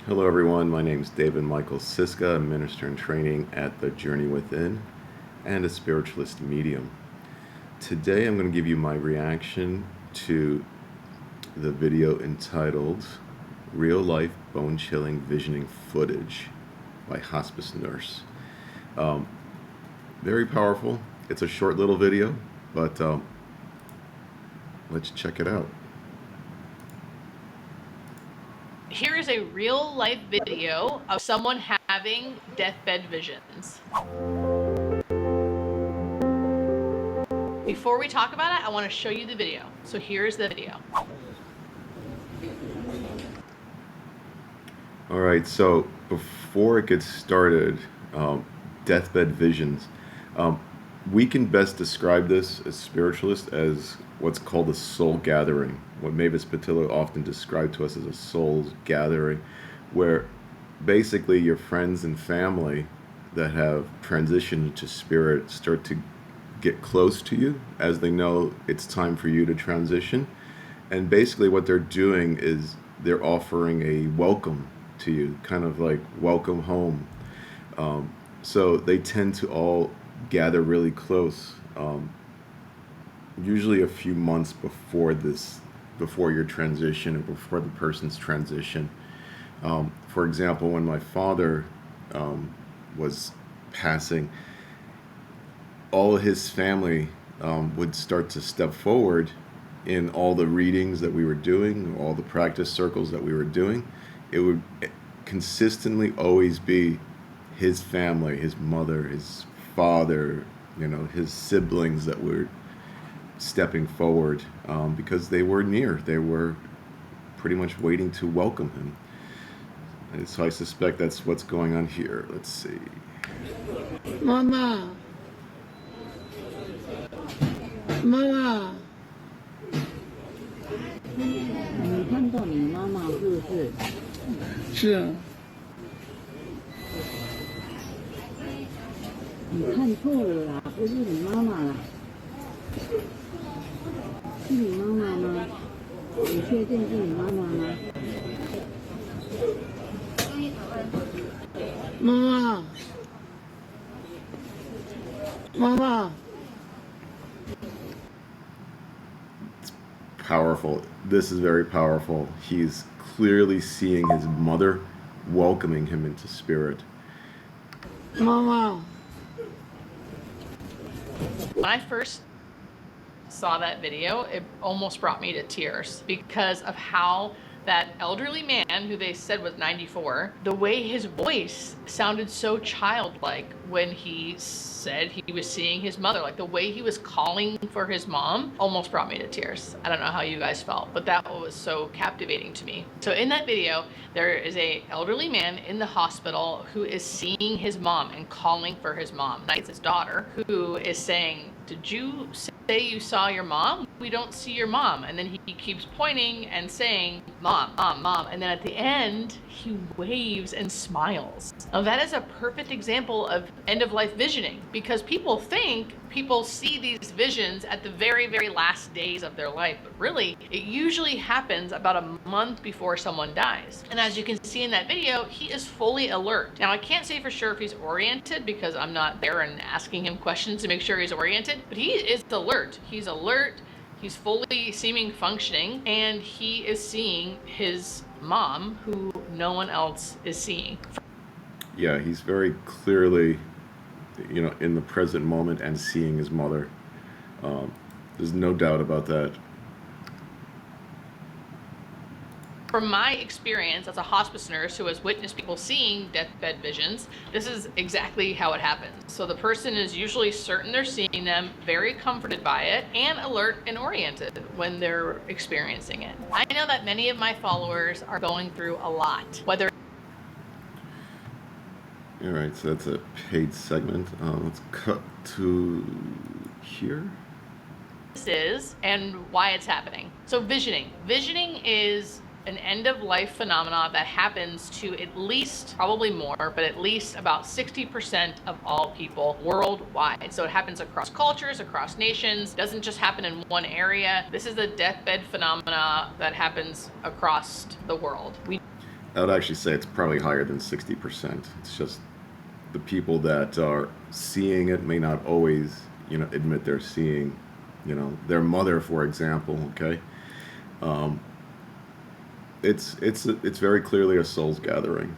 Hello everyone, my name is David Michael Siska, a minister in training at the Journey Within and a spiritualist medium. Today I'm going to give you my reaction to the video entitled Real Life Bone Chilling Visioning Footage by Hospice Nurse. Very powerful. It's a short little video, but let's check it out. Here is a real life video of someone having deathbed visions. Before we talk about it, I want to show you the video. So here's the video. All right, so before it gets started, deathbed visions. We can best describe this as spiritualist as what's called a soul gathering. What Mavis Patillo often described to us as a soul's gathering, where basically your friends and family that have transitioned to spirit start to get close to you as they know it's time for you to transition. And basically what they're doing is they're offering a welcome to you, kind of like welcome home. So they tend to all gather really close, usually a few months before your transition or before the person's transition. For example, when my father was passing, all his family would start to step forward in all the readings that we were doing, all the practice circles that we were doing. It would consistently always be his family, his mother, his father, his siblings that were stepping forward because they were near. They were pretty much waiting to welcome him. And so I suspect that's what's going on here. Let's see. Mama. Mama. 你看到你妈妈是不是？是。你看错了啦，不是你妈妈啦，是你妈妈吗？你确定是你妈妈吗？妈妈。妈妈。 Powerful. This is very powerful. He's clearly seeing his mother welcoming him into spirit. Mama. When I first saw that video, it almost brought me to tears because of how that elderly man, who they said was 94, the way his voice sounded so childlike when he said he was seeing his mother, like the way he was calling for his mom almost brought me to tears. I don't know how you guys felt, but that was so captivating to me. So in that video, there is a elderly man in the hospital who is seeing his mom and calling for his mom. It's his daughter who is saying, "Did you say you saw your mom? We don't see your mom." And then he keeps pointing and saying, "Mom, mom, mom." And then at the end, he waves and smiles. Now that is a perfect example of end-of-life visioning, because people see these visions at the very, very last days of their life, but really it usually happens about a month before someone dies. And as you can see in that video, he is fully alert. Now I can't say for sure if he's oriented because I'm not there and asking him questions to make sure he's oriented, but he is alert. He's alert, he's fully seeming functioning, and he is seeing his mom who no one else is seeing. Yeah, he's very clearly, in the present moment and seeing his mother. There's no doubt about that. From my experience as a hospice nurse who has witnessed people seeing deathbed visions, this is exactly how it happens. So the person is usually certain they're seeing them, very comforted by it, and alert and oriented when they're experiencing it. I know that many of my followers are going through a lot, whether All right, so that's a paid segment. Let's cut to here. this is and why it's happening. So visioning. Visioning is an end-of-life phenomena that happens to at least, probably more, but at least about 60% of all people worldwide. So it happens across cultures, across nations, doesn't just happen in one area. This is a deathbed phenomena that happens across the world. I would actually say it's probably higher than 60%. It's just the people that are seeing it may not always, admit they're seeing, their mother, for example. Okay, um, it's very clearly a souls gathering,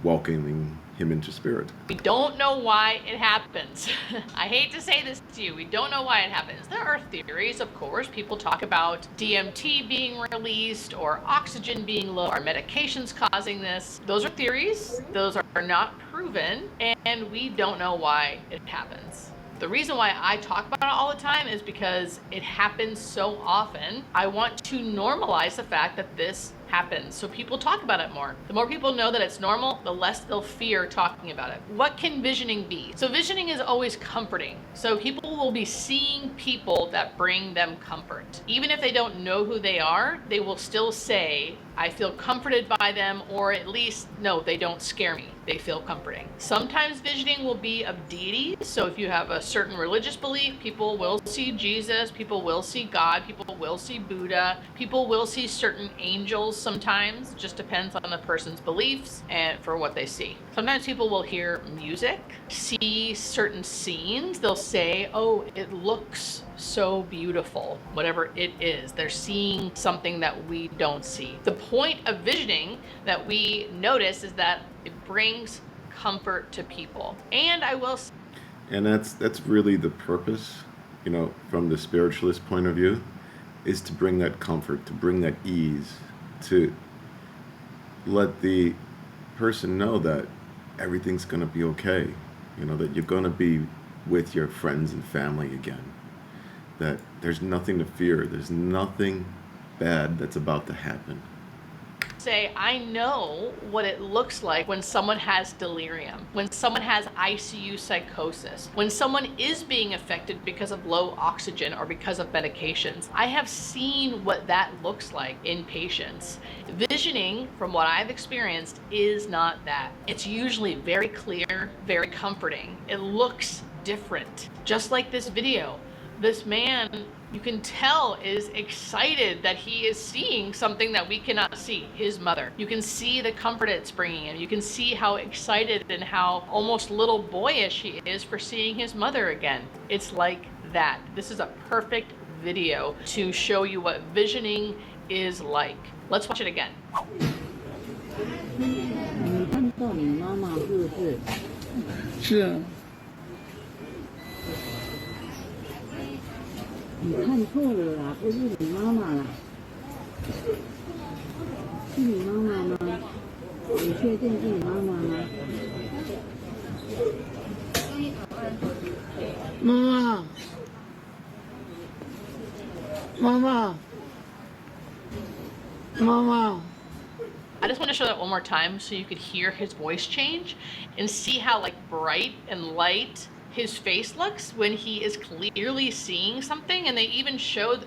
welcoming him into spirit. We don't know why it happens. I hate to say this to you, we don't know why it happens. There are theories, of course. People talk about DMT being released or oxygen being low, or medications causing this. Those are theories. Those are not proven, and we don't know why it happens. The reason why I talk about it all the time is because it happens so often. I want to normalize the fact that this happens so people talk about it more. The more people know that it's normal, the less they'll fear talking about it. What can visioning be? So visioning is always comforting. So people will be seeing people that bring them comfort. Even if they don't know who they are, they will still say, I feel comforted by them, or at least, no, they don't scare me. They feel comforting. Sometimes visioning will be of deities. So if you have a certain religious belief, people will see Jesus, people will see God, people will see Buddha, people will see certain angels sometimes. It just depends on the person's beliefs and for what they see. Sometimes people will hear music, see certain scenes. They'll say, oh, it looks so beautiful, whatever it is. They're seeing something that we don't see. The point of visioning that we notice is that it brings comfort to people. And I will say, And that's really the purpose, from the spiritualist point of view, is to bring that comfort, to bring that ease, to let the person know that everything's going to be okay, that you're going to be with your friends and family again, that there's nothing to fear, there's nothing bad that's about to happen. I know what it looks like when someone has delirium, when someone has ICU psychosis, when someone is being affected because of low oxygen or because of medications. I have seen what that looks like in patients. Visioning, from what I've experienced, is not that. It's usually very clear, very comforting. It looks different. Just like this video. This man, you can tell, is excited that he is seeing something that we cannot see, his mother. You can see the comfort it's bringing him. You can see how excited and how almost little boyish he is for seeing his mother again. It's like that. This is a perfect video to show you what visioning is like. Let's watch it again. 你看到你妈妈是不是？是你看错了啦，不是你妈妈啦，是你妈妈吗？你确定是你妈妈吗？妈妈，妈妈，妈妈。 I just want to show that one more time so you could hear his voice change and see how bright and light his face looks when he is clearly seeing something. And they even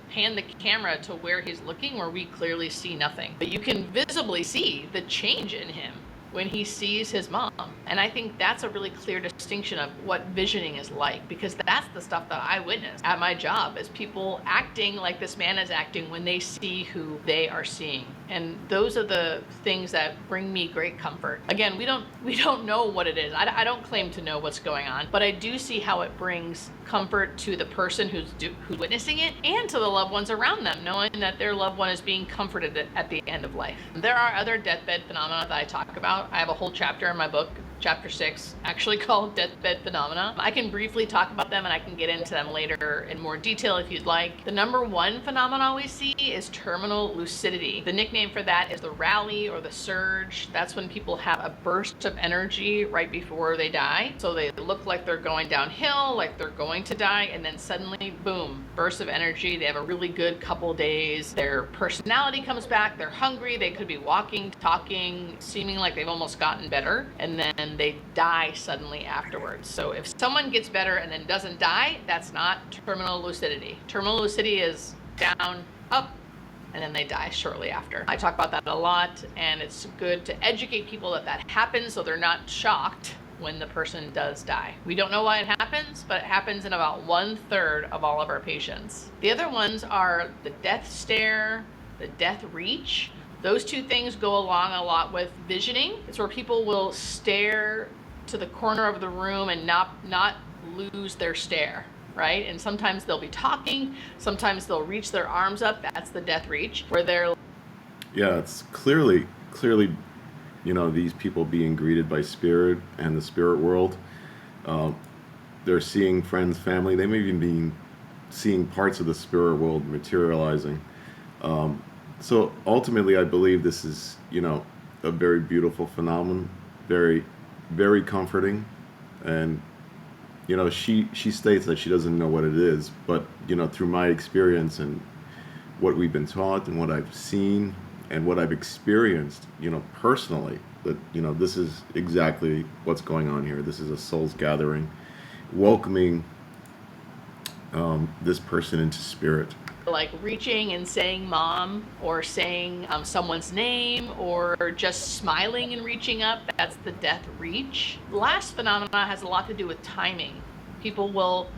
pan the camera to where he's looking, where we clearly see nothing. But you can visibly see the change in him when he sees his mom. And I think that's a really clear distinction of what visioning is like, because that's the stuff that I witness at my job, is people acting like this man is acting when they see who they are seeing. And those are the things that bring me great comfort. Again, we don't know what it is. I don't claim to know what's going on, but I do see how it brings comfort to the person who's witnessing it, and to the loved ones around them, knowing that their loved one is being comforted at the end of life. There are other deathbed phenomena that I talk about. I have a whole chapter in my book, chapter 6, actually called Deathbed Phenomena. I can briefly talk about them, and I can get into them later in more detail if you'd like. The number one phenomenon we see is terminal lucidity. The nickname for that is the rally or the surge. That's when people have a burst of energy right before they die. So they look like they're going downhill, like they're going to die, and then suddenly, boom, burst of energy. They have a really good couple days. Their personality comes back. They're hungry. They could be walking, talking, seeming like they've almost gotten better, and then they die suddenly afterwards. So if someone gets better and then doesn't die, that's not terminal lucidity. Terminal lucidity is down, up, and then they die shortly after. I talk about that a lot, and it's good to educate people that happens so they're not shocked when the person does die. We don't know why it happens, but it happens in about 1/3 of all of our patients. The other ones are the death stare, the death reach, Those two things go along a lot with visioning. It's where people will stare to the corner of the room and not lose their stare, right? And sometimes they'll be talking, sometimes they'll reach their arms up. That's the death reach, where they're Yeah, it's clearly, these people being greeted by spirit and the spirit world. Um, they're seeing friends, family. They may even be seeing parts of the spirit world materializing. So ultimately, I believe this is, a very beautiful phenomenon, very, very comforting, and she states that she doesn't know what it is, but through my experience and what we've been taught and what I've seen and what I've experienced, personally, that this is exactly what's going on here. This is a souls gathering, welcoming this person into spirit. like reaching and saying mom, or saying someone's name, or just smiling and reaching up. That's the death reach. The last phenomena has a lot to do with timing. People will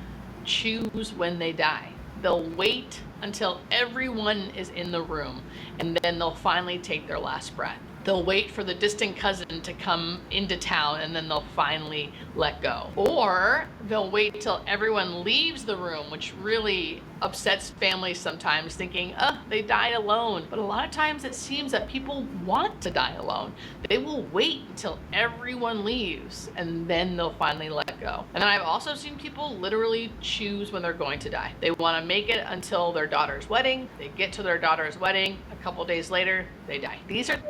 choose when they die. They'll wait until everyone is in the room, and then they'll finally take their last breath. They'll wait for the distant cousin to come into town, and then they'll finally let go. Or they'll wait till everyone leaves the room, which really upsets families sometimes, thinking, they died alone. But a lot of times it seems that people want to die alone. They will wait until everyone leaves, and then they'll finally let go. And then I've also seen people literally choose when they're going to die. They want to make it until their daughter's wedding. They get to their daughter's wedding. A couple days later, they die. These are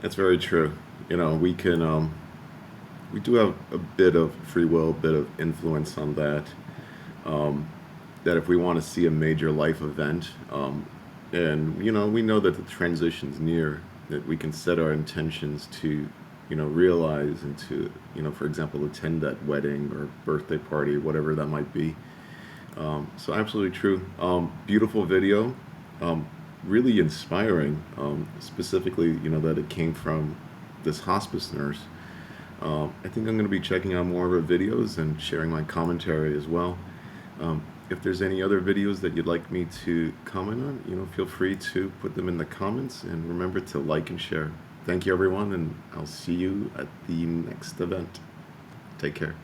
That's very true. We do have a bit of free will, a bit of influence on that. That if we want to see a major life event, and we know that the transition's near, that we can set our intentions to, realize and to, for example, attend that wedding or birthday party, whatever that might be. So absolutely true. Beautiful video. Really inspiring, specifically, that it came from this hospice nurse. I think I'm going to be checking out more of her videos and sharing my commentary as well. If there's any other videos that you'd like me to comment on, feel free to put them in the comments, and remember to like and share. Thank you, everyone, and I'll see you at the next event. Take care.